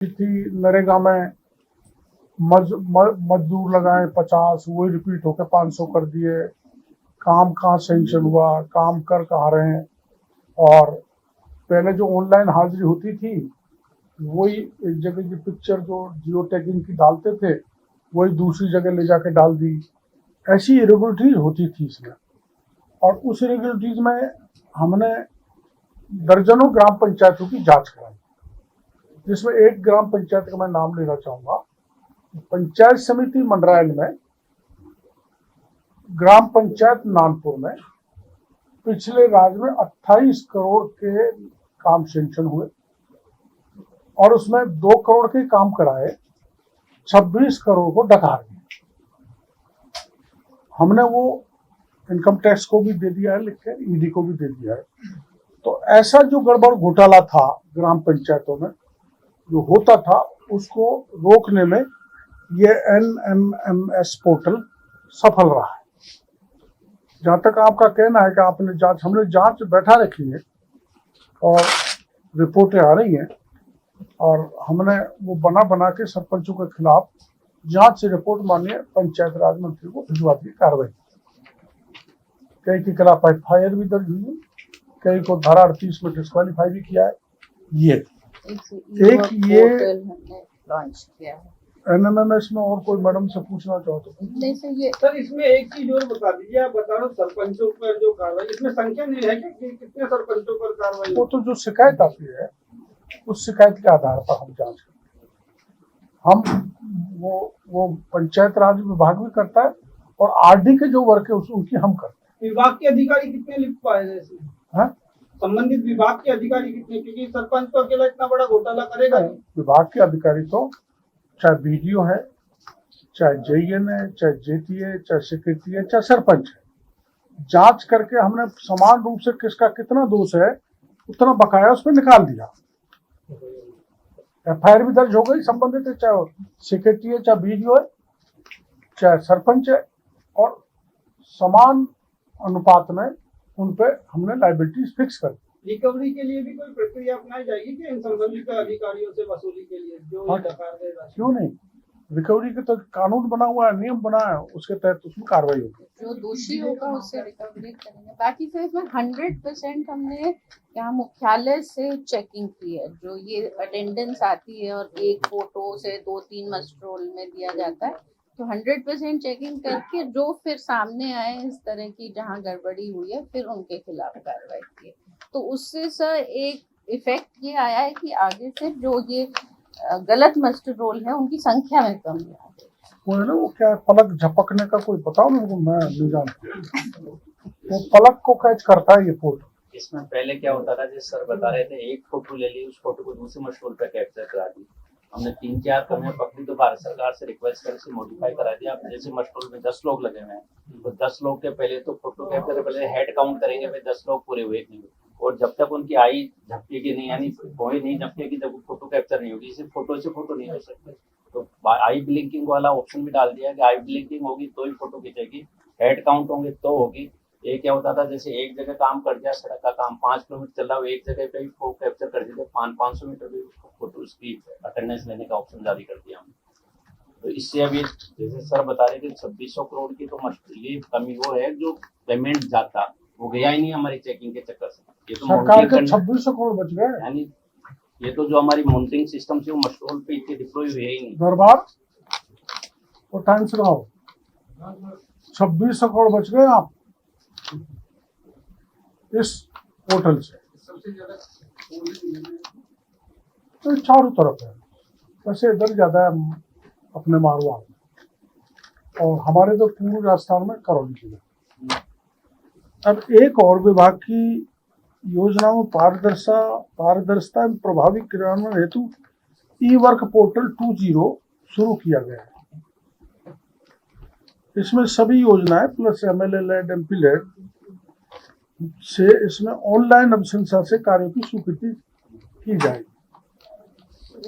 थी नरेगा में मजदूर लगाए 50, वही रिपीट होकर 500 कर दिए। काम कहाँ सैंक्शन हुआ, काम कर कहाँ रहे हैं। और पहले जो ऑनलाइन हाजिरी होती थी वही एक जगह की पिक्चर जो जियो टैगिंग की डालते थे वही दूसरी जगह ले जाके डाल दी। ऐसी इरेगुलरिटीज होती थी इसमें। और उस इरेगुलरिटीज में हमने दर्जनों ग्राम पंचायतों की जांच कराई, जिसमें एक ग्राम पंचायत का मैं नाम लेना चाहूंगा। पंचायत समिति मंडरायल में, ग्राम पंचायत नानपुर में पिछले राज्य में 28 करोड़ के काम सैंक्शन हुए और उसमें 2 करोड़ के काम कराए, 26 करोड़ को डकार दिए। हमने वो इनकम टैक्स को भी दे दिया है लिख के, ईडी को भी दे दिया है। तो ऐसा जो गड़बड़ घोटाला था ग्राम पंचायतों में जो होता था उसको रोकने में ये NMMS पोर्टल सफल रहा है। जहां तक आपका कहना है कि हमने जांच बैठा रखी है और रिपोर्टें आ रही हैं और हमने वो बना के सरपंचों के खिलाफ जांच से रिपोर्ट माननीय पंचायत राज मंत्री को भिजवा दी कार्रवाई। कई के खिलाफ FIR भी दर्ज हुई है, कई को धारा 38 में डिस्क्वालीफाई भी किया है। एक ये लॉन्च किया है NMMS में। और कोई मैडम से पूछना चाहो तो? नहीं सर, ये सर इसमें एक चीज और बता दीजिए, आप बता रहे हो सरपंचों पर जो कार्रवाई, इसमें संख्या नहीं है कि कितने सरपंचों पर कार्रवाई? वो तो जो शिकायत आती है उस शिकायत के आधार पर हम जांच करते हैं। हम वो पंचायत राज विभाग भी करता है और RD के जो वर्क है उनकी हम करते हैं। विभाग के अधिकारी कितने लिख पाए हैं इसमें? हाँ? संबंधित विभाग के अधिकारी कितने? क्योंकि सरपंच तो अकेला इतना बड़ा घोटाला करेगा। विभाग के अधिकारी तो चाहे BDO है, चाहे JN है, चाहे JT है, चाहे सेक्रेटरी है, चाहे सरपंच है, जांच करके हमने समान रूप से किसका कितना दोष है उतना बकाया उस पर निकाल दिया। FIR भी दर्ज हो गई संबंधित है, चाहे सेक्रेटरी है, चाहे BDO है, चाहे सरपंच है, और समान अनुपात में उन पे हमने लायबिलिटीज फिक्स कर दी। रिकवरी के लिए भी कोई प्रक्रिया अपनाई जाएगी कि इन संबंधित अधिकारियों से वसूली के लिए जो ये डकार देगा? क्यों नहीं, रिकवरी के तो कानून बना हुआ है, नियम बना है, उसके तहत उसमें कार्रवाई होगी। जो दोषी होगा उससे रिकवरी करेंगे। बाकी सर इसमें 100% हमने यहाँ मुख्यालय से चेकिंग की है। जो ये अटेंडेंस आती है और एक फोटो से 2-3 मस्ट रोल में दिया जाता है, तो 100% चेकिंग करके जो फिर सामने आए इस तरह की जहाँ गड़बड़ी हुई है फिर उनके खिलाफ कार्रवाई की है। तो उससे सर एक इफेक्ट ये आया है कि आगे से जो ये गलत मस्टर रोल है उनकी संख्या में कमी आ गई। वो है ना, वो क्या पलक झपकने का कोई बताओ ना, मैं नहीं जानता। वो पलक को कैच करता है ये फोटो। इसमें पहले क्या होता था, जैसे सर बता रहे थे, एक फोटो ले ली, उस फोटो को दूसरे मशहूर पे कैप्चर करा दी। हमने 3-4 कमियां पकड़ी तो भारत सरकार से रिक्वेस्ट करके मॉडिफाई करा दिया। जैसे मशहूर में 10 लोग लगे हुए हैं, तो 10 लोग के पहले तो फोटो कैप्चर के पहले हेड काउंट करेंगे, फिर 10 लोग पूरे हुए नहीं, और जब तक उनकी आई झपकेगी नहीं, यानी कोई नहीं झपकेगी जब फोटो कैप्चर नहीं होगी, सिर्फ फोटो से फोटो नहीं हो सकते। तो आई ब्लिंकिंग वाला ऑप्शन भी डाल दिया कि आई ब्लिंकिंग होगी तो ही फोटो खींचेगी, हेड काउंट होंगे तो होगी। ये क्या होता था, जैसे एक जगह काम कर दिया, सड़क का काम 5 किलोमीटर चल रहा हो, एक जगह पे ही फोटो कैप्चर कर देते, 500 मीटर भी उसको फोटो उसकी अटेंडेंस लेने का ऑप्शन जारी कर दिया हमने। तो इससे अभी जैसे सर बता रहे थे 2600 करोड़ की तो ये कमी वो है जो पेमेंट जाता वो गया ही नहीं हमारी चेकिंग के चक्कर से। ये तो सरकार के 2600 करोड़ बच गए, यानी ये तो जो हमारी मॉनिटरिंग सिस्टम से वो मशरूल पे इतने डिप्लॉय हुए ही नहीं। दरबार वो टाइम से रहो, 2600 करोड़ बच गए आप इस पोर्टल से। तो चारों तरफ है, वैसे इधर ज्यादा है अपने मारवाड़ में, और हमारे तो पूर्व राजस्थान में करौली जिला। अब एक और विभाग की योजना में पारदर्शिता एवं प्रभावी क्रियान्वयन हेतु ई-वर्क पोर्टल 2.0 शुरू किया गया है। इसमें सभी योजनाएं प्लस MLA-लेड MP-लेड से इसमें ऑनलाइन अनुशंसा से कार्यों की स्वीकृति की जाएगी।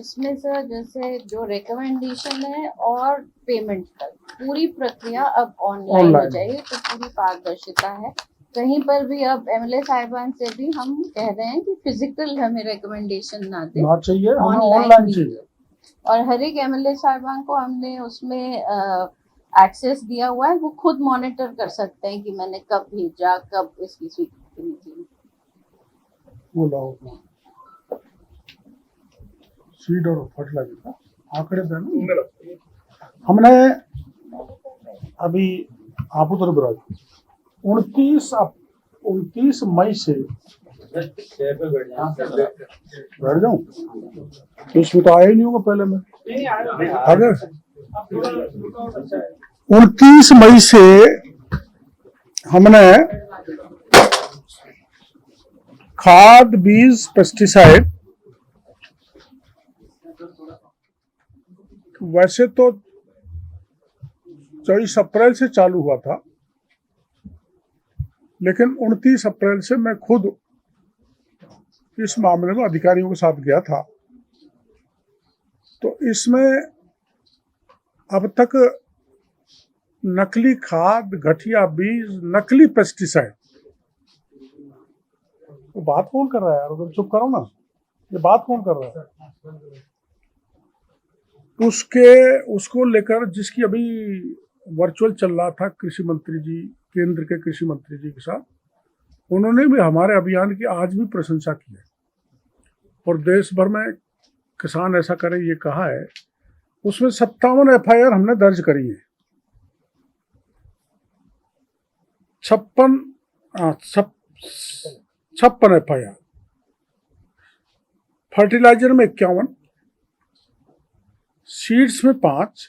इसमें सर जैसे जो रिकमेंडेशन है और पेमेंट तक पूरी प्रक्रिया अब ऑनलाइन हो जाएगी, तो पूरी पारदर्शिता है। कहीं पर भी अब MLA साहिबान से भी हम कह रहे हैं कि फिजिकल हमें रिकमेंडेशन ना दे, चाहिए, हमें ऑनलाइन चाहिए। और हर एक एमएलए साहिबान को हमने उसमें एक्सेस दिया हुआ है, वो खुद मॉनिटर कर सकते हैं कि मैंने कब भेजा, कब इसकी स्वीकृति मिली। वो लाओ सीड और फर्टिलाइजर का आंकड़े देना हमने अभी आप उधर बराज 29 मई से बैठ जाऊं तो इसमें तो आया ही नहीं होगा पहले में अगर 29 मई से हमने खाद बीज पेस्टिसाइड वैसे तो 24 अप्रैल से चालू हुआ था, लेकिन 29 अप्रैल से मैं खुद इस मामले में अधिकारियों के साथ गया था। तो इसमें अब तक नकली खाद, घटिया बीज, नकली पेस्टिसाइड, तो बात कौन कर रहा है यार? उधर चुप करो ना, ये बात कौन कर रहा है? उसको लेकर जिसकी अभी वर्चुअल चल रहा था कृषि मंत्री जी, केंद्र के कृषि मंत्री जी के साथ, उन्होंने भी हमारे अभियान की आज भी प्रशंसा की है और देश भर में किसान ऐसा करें ये कहा है। उसमें 57 FIR हमने दर्ज करी है। 56 FIR, फर्टिलाइजर में 51, सीड्स में 5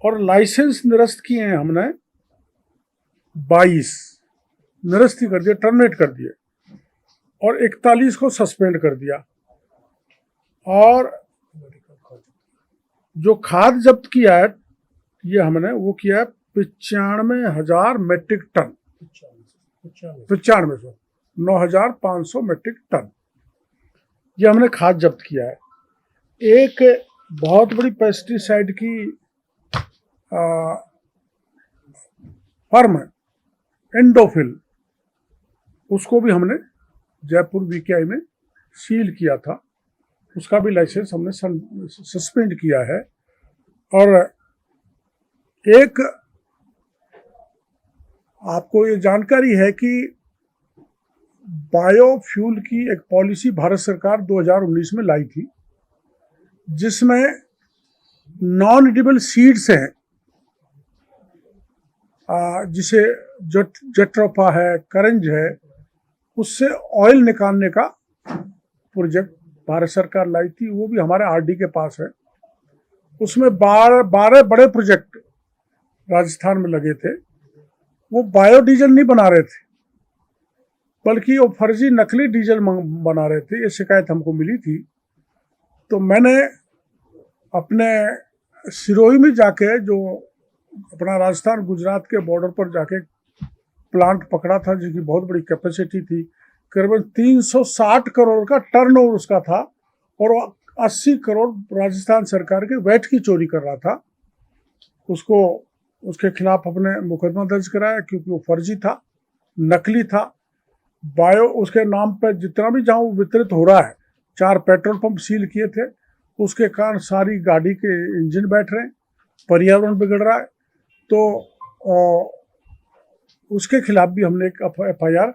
और लाइसेंस निरस्त किए हैं हमने 22 निरस्त ही कर दिए, टर्मिनेट कर दिए, और 41 को सस्पेंड कर दिया। और जो खाद जब्त किया है ये हमने वो किया है 95,000 मेट्रिक टन, 95 9,500 मेट्रिक टन ये हमने खाद जब्त किया है। एक बहुत बड़ी पेस्टिसाइड की फर्म है एंडोफिल, उसको भी हमने जयपुर VKI में सील किया था, उसका भी लाइसेंस हमने सस्पेंड किया है। और एक आपको ये जानकारी है कि बायोफ्यूल की एक पॉलिसी भारत सरकार 2019 में लाई थी, जिसमें नॉन एडिबल सीड्स हैं, जिसे जेट्रोफा है, करंज है, उससे ऑयल निकालने का प्रोजेक्ट भारत सरकार लाई थी। वो भी हमारे RD के पास है। उसमें 12 बड़े प्रोजेक्ट राजस्थान में लगे थे। वो बायोडीजल नहीं बना रहे थे, बल्कि वो फर्जी नकली डीजल बना रहे थे। ये शिकायत हमको मिली थी। तो मैंने अपने सिरोही में जाके, जो अपना राजस्थान गुजरात के बॉर्डर पर जाके प्लांट पकड़ा था, जिसकी बहुत बड़ी कैपेसिटी थी, करीबन 360 करोड़ का टर्नओवर उसका था, और 80 करोड़ राजस्थान सरकार के वैट की चोरी कर रहा था। उसके खिलाफ अपने मुकदमा दर्ज कराया, क्योंकि वो फर्जी था, नकली था। उसके नाम पर जितना भी जहाँ वो वितरित हो रहा है, 4 पेट्रोल पंप सील किए थे। उसके कारण सारी गाड़ी के इंजन बैठ रहे हैं, पर्यावरण बिगड़ रहा है। तो उसके खिलाफ भी हमने एक FIR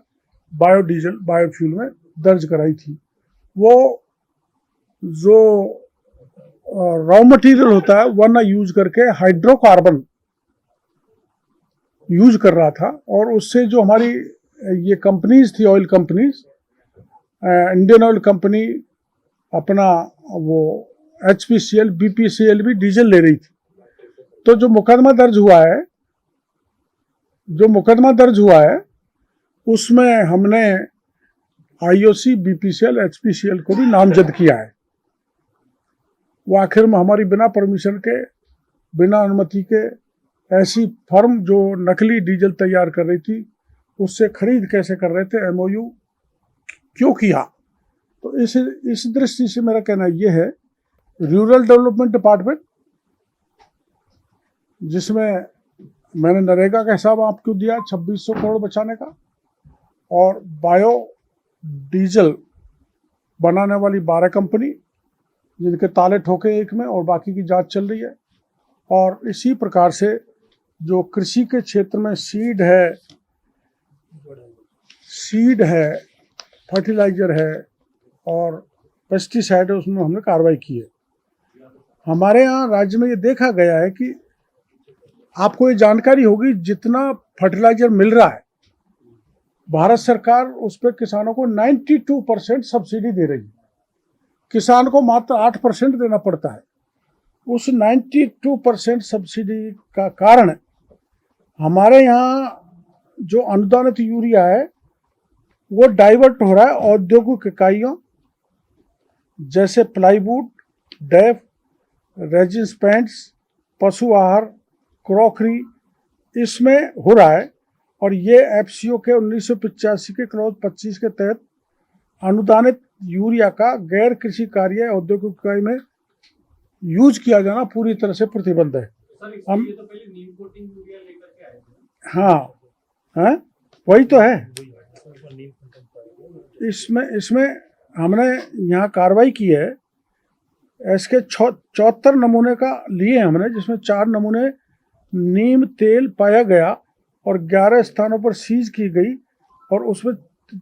बायोडीजल, बायोफ्यूल में दर्ज कराई थी। वो जो रॉ मटेरियल होता है वरना यूज करके हाइड्रोकार्बन यूज कर रहा था, और उससे जो हमारी ये कंपनीज थी, oil companies, Indian oil company अपना वो HPCL, BPCL भी डीजल ले रही थी। तो जो मुकदमा दर्ज हुआ है उसमें हमने IOC, BPCL, HPCL को भी नामजद किया है। वो आखिर में हमारी बिना परमिशन के, बिना अनुमति के, ऐसी फर्म जो नकली डीजल तैयार कर रही थी, उससे खरीद कैसे कर रहे थे, MOU क्यों किया। तो इस दृष्टि से मेरा कहना ये है, रूरल डेवलपमेंट डिपार्टमेंट, जिसमें मैंने नरेगा का हिसाब आपको दिया 2600 करोड़ बचाने का, और बायो डीजल बनाने वाली 12 कंपनी, जिनके ताले ठोके एक में और बाकी की जांच चल रही है। और इसी प्रकार से जो कृषि के क्षेत्र में सीड है, फर्टिलाइजर है और पेस्टिसाइड है, उसमें हमने कार्रवाई की है। हमारे यहाँ राज्य में ये देखा गया है कि आपको ये जानकारी होगी, जितना फर्टिलाइजर मिल रहा है भारत सरकार उस पर किसानों को 92% सब्सिडी दे रही है। किसान को मात्र 8% देना पड़ता है। उस 92% सब्सिडी का कारण हमारे यहाँ जो अनुदानित यूरिया है वो डाइवर्ट हो रहा है औद्योगिक इकाइयों जैसे प्लाईवुड, डैफ, रेजिन्स पेंट्स, पशु आहार, क्रॉकरी, इसमें हो रहा है। और ये एफसीओ के 1985 के क्लॉज 25 के तहत अनुदानित यूरिया का गैर कृषि कार्य औद्योगिक इकाई में यूज किया जाना पूरी तरह से प्रतिबंध है। हम ये तो पहले नीम कोटिंग यूरिया लेकर के आए थे। हाँ, वही तो है। इसमें हमने यहाँ कार्रवाई की है। इसके 74 नमूने का लिए हमने, जिसमें 4 नमूने नीम तेल पाया गया और 11 स्थानों पर सीज की गई और उसमें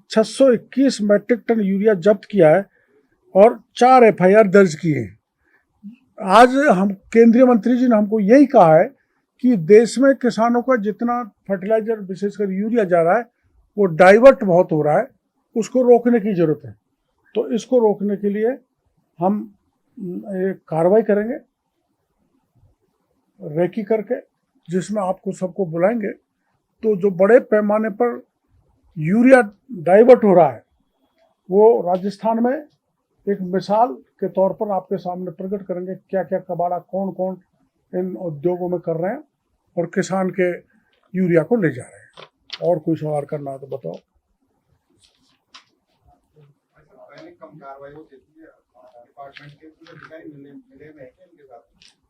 621 मैट्रिक टन यूरिया जब्त किया है और 4 एफआईआर दर्ज किए हैं। आज हम केंद्रीय मंत्री जी ने हमको यही कहा है कि देश में किसानों का जितना फर्टिलाइजर विशेषकर यूरिया जा रहा है वो डाइवर्ट बहुत हो रहा है, उसको रोकने की जरूरत है। तो इसको रोकने के लिए हम एक कार्रवाई करेंगे रेकी करके, जिसमें आपको सबको बुलाएंगे। तो जो बड़े पैमाने पर यूरिया डाइवर्ट हो रहा है वो राजस्थान में एक मिसाल के तौर पर आपके सामने प्रकट करेंगे, क्या क्या कबाड़ा कौन कौन इन उद्योगों में कर रहे हैं और किसान के यूरिया को ले जा रहे हैं। और कोई सवाल करना है तो बताओ। पहले कम कार्रवाई होती थी डिपार्टमेंट के पूरे अधिकारी मिले में है इनके साथ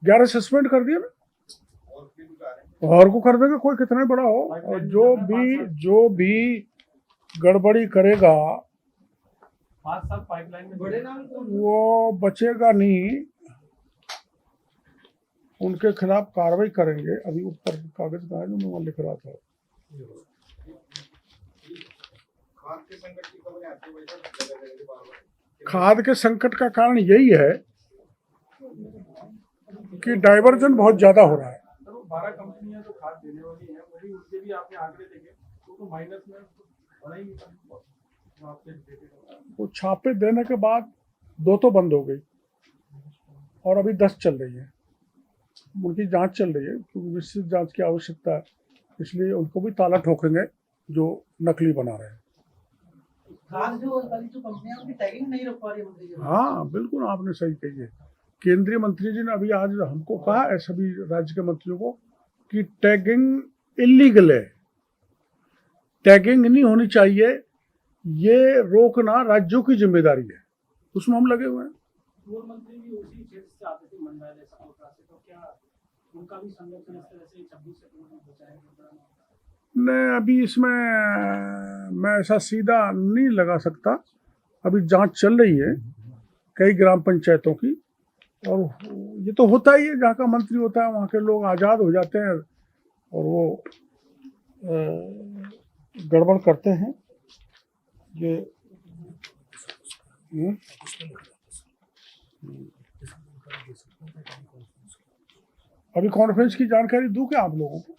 11 सस्पेंड कर दिया और फिर बता रहे हैं और को कर देंगे, कोई कितना बड़ा हो। और जो भी गड़बड़ी करेगा 5-7 पाइपलाइन में बड़े नाम वो बचेगा नहीं, उनके खिलाफ कार्रवाई करेंगे। अभी ऊपर कागज का है जो मैं वहाँ लिख रहा था। खाद के संकट की खबरें आती है। खाद के संकट का कारण यही है कि डाइवर्जन बहुत ज्यादा हो रहा है। 12 कंपनियां जो खाद देने वाली हैं वही उनके भी आपने आंकड़े देखे तो माइनस में बड़ा ही आपसे वो छापे देने के बाद 2 तो बंद हो गई और अभी 10 चल रही है। उनकी जांच चल रही है क्योंकि विस्तृत जांच की आवश्यकता है, इसलिए उनको भी ताला ठोकेंगे जो नकली बना रहे हैं। खाद जो कंपनियां उनकी टैगिंग नहीं रख पा रही मंत्री जी। हाँ बिल्कुल, आपने सही कही है। केंद्रीय मंत्री जी ने अभी आज हमको कहा है, सभी राज्य के मंत्रियों को, कि टैगिंग इलीगल है, टैगिंग नहीं होनी चाहिए, ये रोकना राज्यों की जिम्मेदारी है। उसमें हम लगे हुए हैं। पूर्व मंत्री भी उसी क्षेत्र से आते थे, मंडाले सपोटा से, तो क्या उनका भी संरक्षण इस तरह से 26 सेकंड में बचाएगा? नहीं, अभी इसमें मैं ऐसा सीधा नहीं लगा सकता। अभी जांच चल रही है कई ग्राम पंचायतों की, और ये तो होता ही है, जहाँ का मंत्री होता है वहाँ के लोग आज़ाद हो जाते हैं और वो गड़बड़ करते हैं। ये अभी कॉन्फ्रेंस की जानकारी दूं क्या आप लोगों को?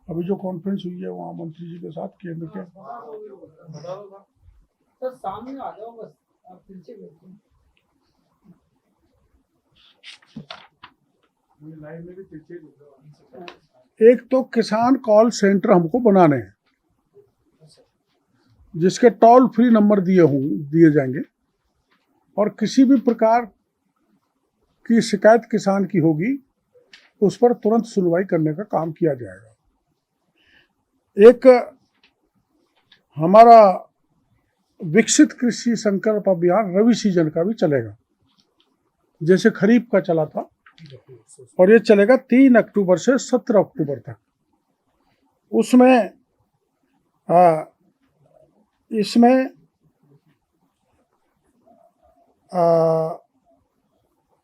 अभी जो कॉन्फ्रेंस हुई है वहाँ मंत्री जी के साथ केंद्र के, सर सामने आ जाओ बस, आप पीछे बैठो। लाइव में भी पीछे। एक तो किसान कॉल सेंटर हमको बनाने हैं जिसके टोल फ्री नंबर दिए जाएंगे, और किसी भी प्रकार की शिकायत किसान की होगी उस पर तुरंत सुनवाई करने का काम किया जाएगा। एक हमारा विकसित कृषि संकल्प अभियान रवि सीजन का भी चलेगा, जैसे खरीफ का चला था, और ये चलेगा 3 अक्टूबर से 17 अक्टूबर तक। उसमें इसमें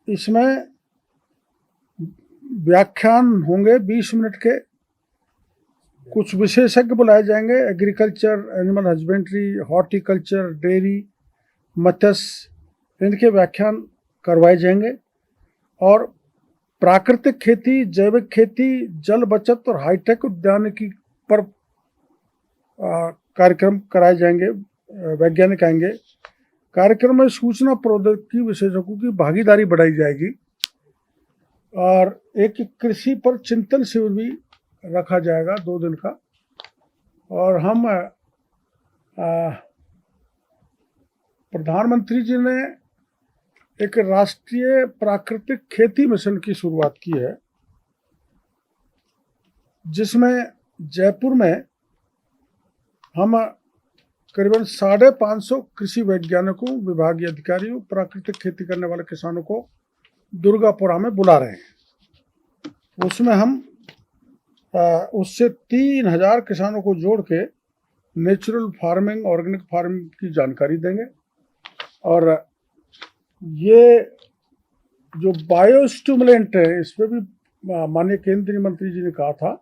इसमें व्याख्यान होंगे 20 मिनट के, कुछ विशेषज्ञ बुलाए जाएंगे, agriculture, animal husbandry, horticulture, dairy, मत्स्य, इनके व्याख्यान करवाए जाएंगे। और प्राकृतिक खेती, जैविक खेती, जल बचत और हाईटेक उद्यानिकी पर कार्यक्रम कराए जाएंगे, वैज्ञानिक आएंगे। कार्यक्रम में सूचना प्रौद्योगिकी विशेषज्ञों की भागीदारी बढ़ाई जाएगी और एक कृषि पर चिंतन शिविर भी रखा जाएगा 2 दिन का। और हम प्रधानमंत्री जी ने एक राष्ट्रीय प्राकृतिक खेती मिशन की शुरुआत की है, जिसमें जयपुर में हम करीबन 550 कृषि वैज्ञानिकों, विभागीय अधिकारियों, प्राकृतिक खेती करने वाले किसानों को दुर्गापुरा में बुला रहे हैं। उसमें हम उससे 3000 किसानों को जोड़ के नेचुरल फार्मिंग, ऑर्गेनिक फार्मिंग की जानकारी देंगे। और ये जो बायो स्टिमुलेंट है, इस पर भी माननीय केंद्रीय मंत्री जी ने कहा था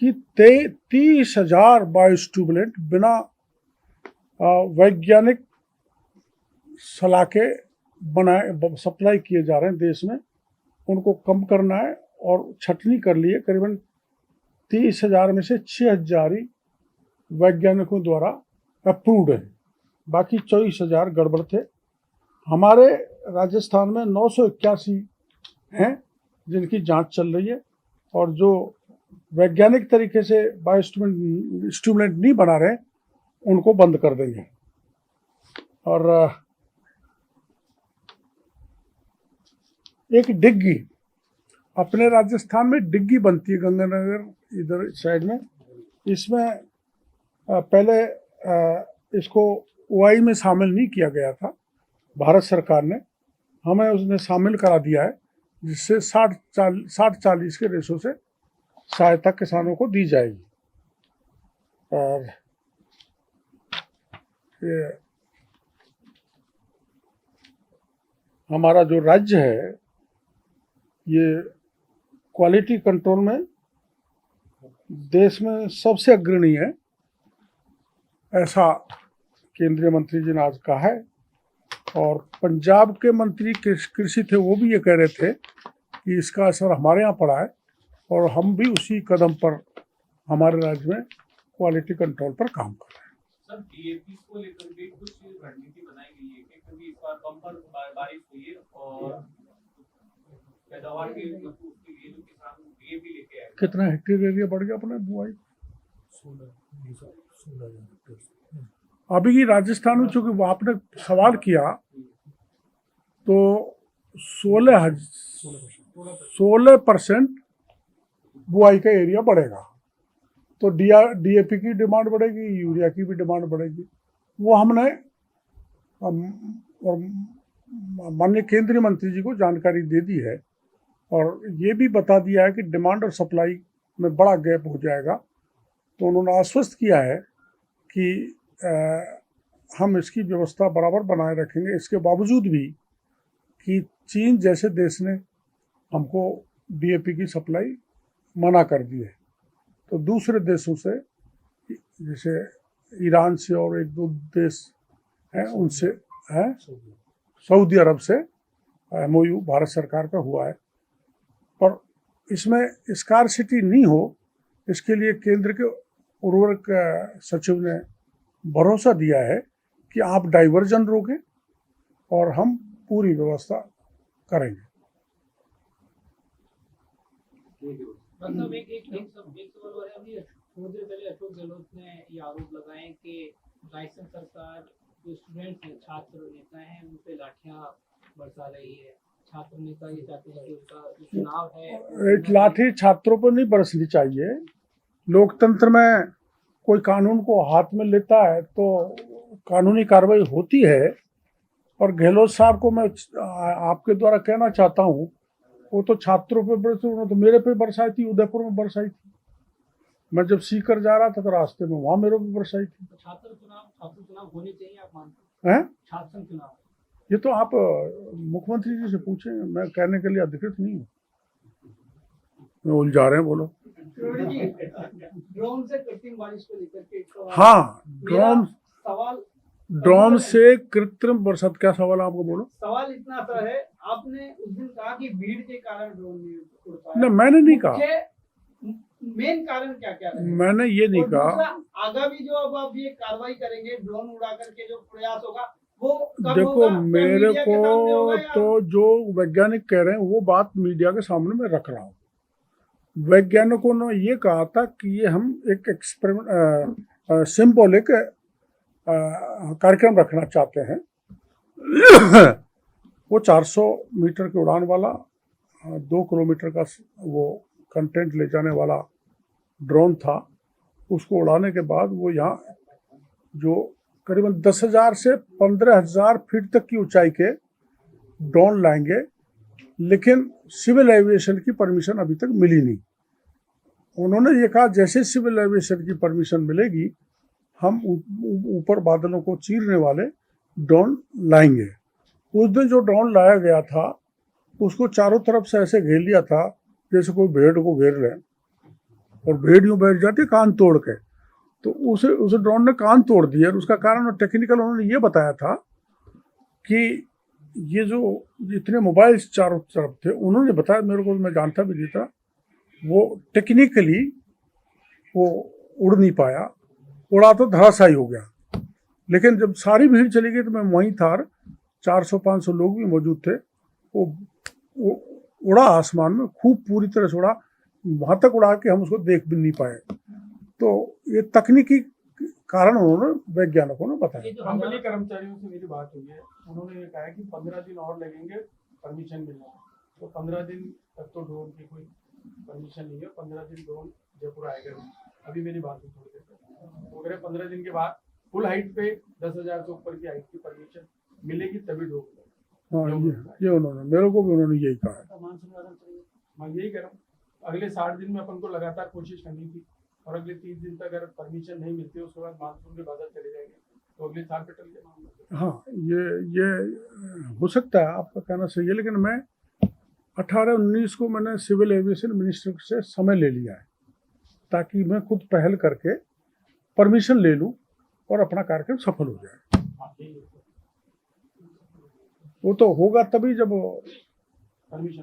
कि 30,000 बायो स्टिमुलेंट बिना वैज्ञानिक सलाह के बनाए सप्लाई किए जा रहे हैं देश में, उनको कम करना है। और छटनी कर लिए, करीबन 30,000 में से 6,000 ही वैज्ञानिकों द्वारा अप्रूव्ड है, बाकी 24,000 गड़बड़ थे। हमारे राजस्थान में 981 हैं जिनकी जांच चल रही है, और जो वैज्ञानिक तरीके से बायो स्टिमुलेंट नहीं बना रहे उनको बंद कर देंगे। और एक डिग्गी, अपने राजस्थान में डिग्गी बनती है गंगानगर इधर साइड में, इसमें पहले इसको ओआई में शामिल नहीं किया गया था, भारत सरकार ने हमें उसने शामिल करा दिया है, जिससे 60-40 के रेशो से सहायता किसानों को दी जाएगी। और ये हमारा जो राज्य है ये क्वालिटी कंट्रोल में देश में सबसे अग्रणी है, ऐसा केंद्रीय मंत्री जी ने आज कहा है। और पंजाब के मंत्री कृषि थे, वो भी ये कह रहे थे कि इसका असर हमारे यहाँ पड़ा है, और हम भी उसी कदम पर हमारे राज्य में क्वालिटी कंट्रोल पर काम कर रहे हैं। सर, डीएपी को लेकर भी कुछ रणनीति बनाई गई है कि कभी इस बार बम्पर बारिश हुई है और पैदावार के लिए जो किसान डीएपी लेके आए। कितना हेक्टेयर एरिया बढ़ गया अपने बुआई? 16,000 हेक्टेयर। अभी की राजस्थान में चूंकि आपने सवाल किया तो 16% बुआई का एरिया बढ़ेगा, तो डीएपी की डिमांड बढ़ेगी, यूरिया की भी डिमांड बढ़ेगी। वो हमने माननीय केंद्रीय मंत्री जी को जानकारी दे दी है, और ये भी बता दिया है कि डिमांड और सप्लाई में बड़ा गैप हो जाएगा। तो उन्होंने आश्वस्त किया है कि हम इसकी व्यवस्था बराबर बनाए रखेंगे, इसके बावजूद भी कि चीन जैसे देश ने हमको डीएपी की सप्लाई मना कर दी है, तो दूसरे देशों से, जैसे ईरान से और 1-2 देश हैं उनसे, हैं सऊदी अरब से एमओयू भारत सरकार का हुआ है। पर इसमें स्कार्सिटी नहीं हो, इसके लिए केंद्र के उर्वरक सचिव ने भरोसा दिया है कि आप डाइवर्जन रोकें और हम पूरी व्यवस्था करेंगे। मतलब एक सवाल है, अभी थोड़ी देर पहले अशोक गहलोत ने ये आरोप लगाए कि राजस्थान सरकार जो स्टूडेंट्स हैं, छात्र नेता हैं, उन पे लाठियां बरसा रही है। छात्र नेता ये चाहते हैं कि उनका जो चुनाव है, एक लाठी छात्रों पर नहीं बरसनी चाहिए। लोकतंत्र में कोई कानून को हाथ में लेता है तो कानूनी कार्रवाई होती है। और गहलोत साहब को मैं आपके द्वारा कहना चाहता हूँ, वो तो छात्रों पे बरसे, उन्होंने तो मेरे पे बरसाई थी, उदयपुर में बरसाई थी। मैं जब सीकर जा रहा था तो रास्ते में वहाँ मेरे पे बरसाई थी। छात्र चुनाव होने चाहिए, आप मानते हैं? छात्र चुनाव ये तो आप मुख्यमंत्री जी से पूछें, मैं कहने के लिए अधिकृत नहीं हूँ। मैं उलझा रहे हैं, बोलो। ड्रोन से कृत्रिम बारिश को लेकर के एक सवाल- हाँ, मेरा सवाल ड्रोन से कृत्रिम बरसात, क्या सवाल है आपको, बोलो। सवाल इतना सा है, आपने उस दिन कहा कि भीड़ के कारण ड्रोन नहीं उड़ पाया। नहीं, मैंने नहीं कहा। मेन कारण क्या क्या है? मैंने ये नहीं और कहा। दूसरा, आगामी जो अब आप ये कार्रवाई करेंगे, ड्रोन उड़ा करके जो प्रयास होगा वो कब देखो, होगा? क्या मेरे मीडिया के सामने होगा को या- तो जो वैज्ञानिक कह रहे हैं वो बात मीडिया के सामने मैं रख रहा हूँ। वैज्ञानिकों ने ये कहा था कि ये हम एक एक्सपेरिमेंट सिंबॉलिक कार्यक्रम रखना चाहते हैं। वो 400 मीटर की उड़ान वाला 2 किलोमीटर का वो कंटेंट ले जाने वाला ड्रोन था। उसको उड़ाने के बाद वो यहाँ जो करीबन 10,000 से 15,000 फीट तक की ऊंचाई के ड्रोन लाएंगे, लेकिन सिविल एविएशन की परमिशन अभी तक मिली नहीं। उन्होंने ये कहा जैसे सिविल एविएशन की परमिशन मिलेगी हम ऊपर बादलों को चीरने वाले ड्रोन लाएंगे। उस दिन जो ड्रोन लाया गया था उसको चारों तरफ से ऐसे घेर लिया था जैसे कोई भेड़ को घेर रहे हैं, और भेड़ यूँ बैठ जाती है कान तोड़ के। तो उस ड्रोन ने कान तोड़ दिया। और उसका कारण टेक्निकल उन्होंने ये बताया था कि ये जो इतने मोबाइल्स चारों तरफ थे, उन्होंने बताया, मेरे को मैं जानता भी नहीं था, वो टेक्निकली वो उड़ नहीं पाया, उड़ा तो धराशायी हो गया। लेकिन जब सारी भीड़ चली गई तो मैं वहीं था, 400-500 लोग भी मौजूद थे। वो उड़ा आसमान में, खूब पूरी तरह से उड़ा, वहाँ तक उड़ा के हम उसको देख भी नहीं पाए। तो ये तकनीकी कारण उन्होंने वैज्ञानिकों ने बताया। कंपनी कर्मचारियों से मेरी बात हुई है, उन्होंने ये कहा है कि 15 दिन और लगेंगे परमिशन मिलने। तो 15 दिन तक तो ड्रोन की कोई परमिशन नहीं है। 15 दिन ड्रोन जयपुर आएगा नहीं। अभी मेरी बात हुई थोड़ी देर पहले, वो कह रहे 15 दिन के बाद फुल हाइट पे 10,000 से ऊपर की हाइट की परमिशन मिलेगी तभी ड्रोन। हाँ, ये उन्होंने, मेरे को भी उन्होंने यही कहा है। मैं यही कह रहा हूँ, अगले 60 दिन में अपन को लगातार कोशिश करनी थी, और अगले 30 दिन तक अगर परमिशन नहीं मिलती उसके बाद मानसून के बादल चले जाएंगे तो अगले साल पे टल जाएगा। हाँ, ये हो सकता है, आपका कहना सही है। लेकिन मैं 18-19 को मैंने सिविल एविएशन मिनिस्टर से समय ले लिया है ताकि मैं खुद पहल करके परमिशन ले लूँ और अपना कार्यक्रम सफल हो जाए। वो तो होगा तभी जब परमिशन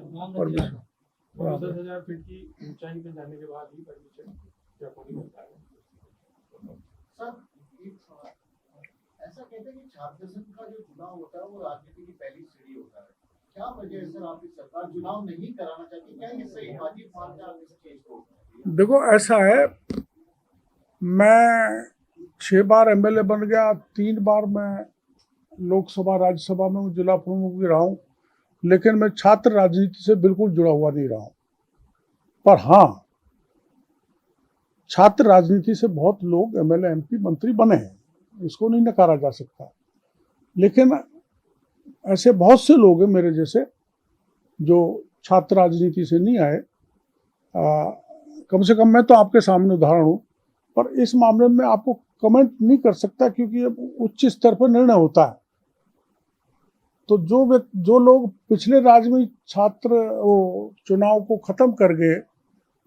10,000 फीट की ऊंचाई पे जाने के बाद ही परमिशन जयपुर मिलता है। सर, एक सवाल, ऐसा कहते हैं कि छात्र संघ का जो चुनाव होता है वो राजनीति की पहली सीढ़ी होता है। क्या वजह है सर आपकी सरकार चुनाव नहीं कराना चाहती? क्या ये सही बातचीत मानते हैं आप इस चीज को? देखो, ऐसा है, मैं 6 बार एमएलए बन गया, 3 बार मैं लोकसभा राज्यसभा में जिला प्रमुख भी रहा हूँ, लेकिन मैं छात्र राजनीति से बिल्कुल जुड़ा हुआ नहीं रहा हूँ। पर हाँ, छात्र राजनीति से बहुत लोग एमएलए एमपी मंत्री बने हैं, इसको नहीं नकारा जा सकता। लेकिन ऐसे बहुत से लोग हैं मेरे जैसे जो छात्र राजनीति से नहीं आए। कम से कम मैं तो आपके सामने उदाहरण हूँ, पर इस मामले में आपको कमेंट नहीं कर सकता क्योंकि ये उच्च स्तर पर निर्णय होता है। तो जो लोग पिछले राज्य में छात्र वो चुनाव को खत्म कर गए,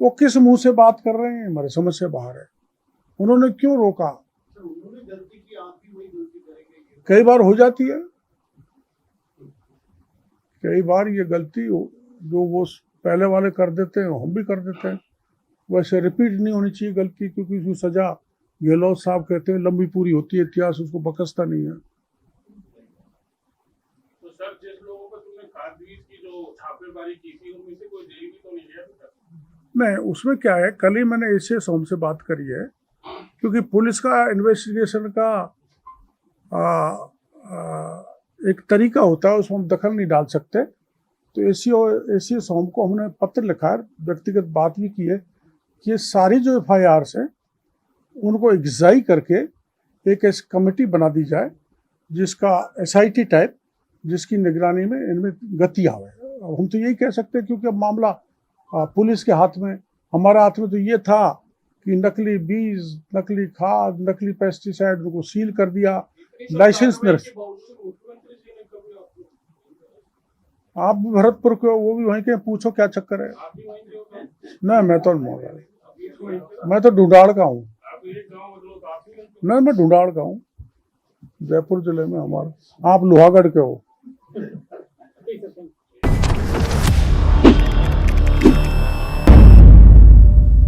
वो किस मुंह से बात कर रहे हैं, हमारे समझ से बाहर है। उन्होंने क्यों रोका? सर, उन्होंने गलती की, आप भी वही गलती करेंगे? कई बार हो जाती है, कई बार ये गलती जो वो पहले वाले कर देते हैं हम भी कर देते हैं। वैसे रिपीट नहीं होनी चाहिए गलती, क्योंकि उसकी सजा गहलोत साहब कहते हैं लंबी पूरी होती है, इतिहास उसको बकसता नहीं है। तो सर, जिस लोगों पर तुमने खाद बीज की जो छापेमारी की थी उनमें से कोई जेल भी तो नहीं गया? नहीं, उसमें क्या है, कल ही मैंने ऐसे सोम से बात करी है, क्योंकि पुलिस का इन्वेस्टिगेशन का एक तरीका होता है, उसमें हम दखल नहीं डाल सकते। तो एसी सोम को हमने पत्र लिखा है, व्यक्तिगत बात भी की है कि ये सारी जो FIRs हैं उनको एग्जाई करके एक ऐसी कमेटी बना दी जाए जिसका SIT टाइप, जिसकी निगरानी में इनमें गति आवे। हम तो यही कह सकते हैं, क्योंकि अब मामला पुलिस के हाथ में, हमारे हाथ में तो ये था कि नकली बीज, नकली खाद, नकली पेस्टिसाइड उनको सील कर दिया, लाइसेंस मुख्यमंत्री जी ने कभी आप भी भरतपुर के हो, वो भी वहीं के, पूछो क्या चक्कर है। आप भी वहीं के हो क्या? नहीं, मैं तो मैं तो ढूंढाड़ का हूँ। आप एक गाँव बदलो तो आप भी वहीं के हो। नहीं, मैं ढूंढाड़ का हूँ, जयपुर जिले में हमारा। आप लोहागढ़ के हो। ठीक है, thank you.